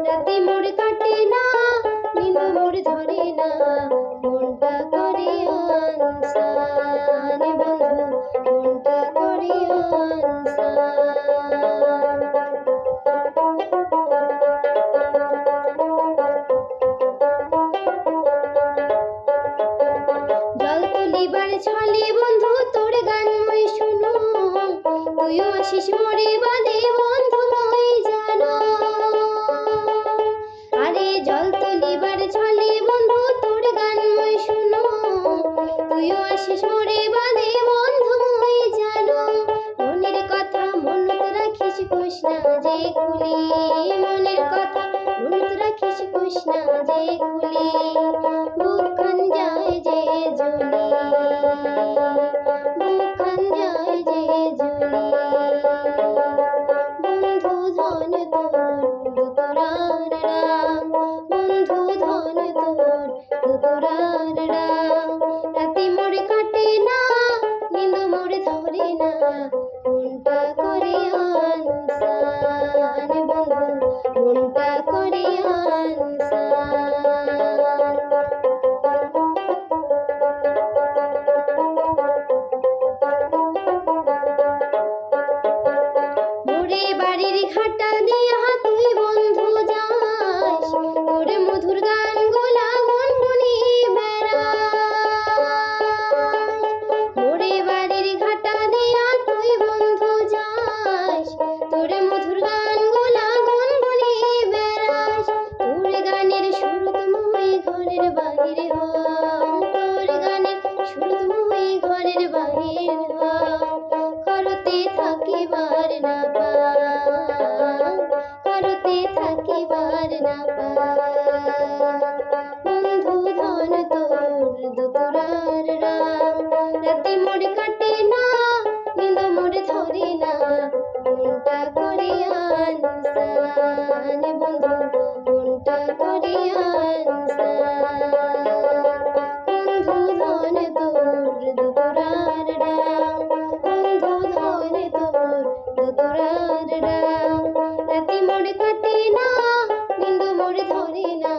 রাতে মোর কাটে না, নিন্দ মোর ধরে না, মনটা করে আনসান বন্ধু, মনটা করে আনসান। জল তুলিবার ছলে বন্ধু তোর গান মই শুনো, তুইও আসিস মোরে বাদে বন্ধু মই জানো। আরে জল তুলিবার ছলে বন্ধু তোর গান মই শুনো, তুইও আসিস মোরে বাদে বন্ধু মই জানো। মনের কথা মনত রাখিস কইস না যে খুলি, মনের কথা মনত রাখিস কইস না যে খুলি, বুকখান যায় যে জ্বলি, বুকখান যায় যে জ্বলি। বন্ধু ধন তোর দুতরার রাম, বন্ধু ধন তোর দুতরার রাম। রাতে মোর কাটে না, নিন্দ মোর ধরে না, মনটা করে আনসান বন্ধু, মনটা করে আনসান। মোরে বাড়ির ঘাটা দিয়া তুই বন্ধু যাস, তোর মধুর গান গোলা গুনগুনি বেড়াস। মোরে বাড়ির ঘাটা দিয়া তুই বন্ধু যাস, তোর মধুর গান গোলা গুনগুনি বেড়াস। তোর গানের সুর তুমি ঘরের বাহির হও, তোর গানের সুর তুমি ঘরের বাহির হও। করতে থাকিবার না পাও, করতে থাকিবার না পাও। বন্ধু ধন তোর দুতরার রাম, রাতে মোর কাটে না, নিন্দ মোর ধরে না, মনটা করে আনসান বন্ধু, মনটা করে আনসান। বন্ধু ধন তোর দুতরার রাম, বন্ধু ধন তোর দুতরার রাম। রাতে মোর কাটে না, নিন্দ মোর ধরে না,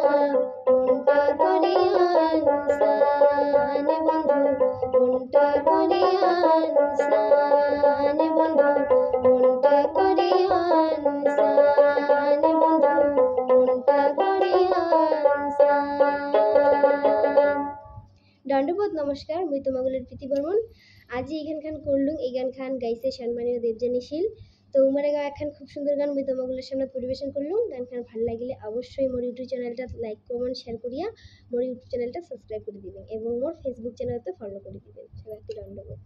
মনটা করে আনসান বন্ধু, মনটা করে আনসান বন্ধু, মনটা করে আনসান বন্ধু, মনটা করে আনসান। দণ্ডবোধ নমস্কার, মুই তোমাগুলোর প্রীতি বর্মন। আজি এই গান করলুম, এই গান খান গাইছে সম্মানীয় দেবযানী শীল। তো উমারে গা এখন খুব সুন্দর গান মুই তোমাগুলোর সামনে পরিবেশন করলুম। গান খান ভালো লাগিলে অবশ্যই মোর ইউটিউব চ্যানেলটা লাইক কমেন্ট শেয়ার করিয়া মোর ইউটিউব চ্যানেলটা সাবস্ক্রাইব করে দিবেন এবং মোর ফেসবুক চ্যানেলটা ফলো করে দিবেন। সবাইকে দণ্ডবোধ।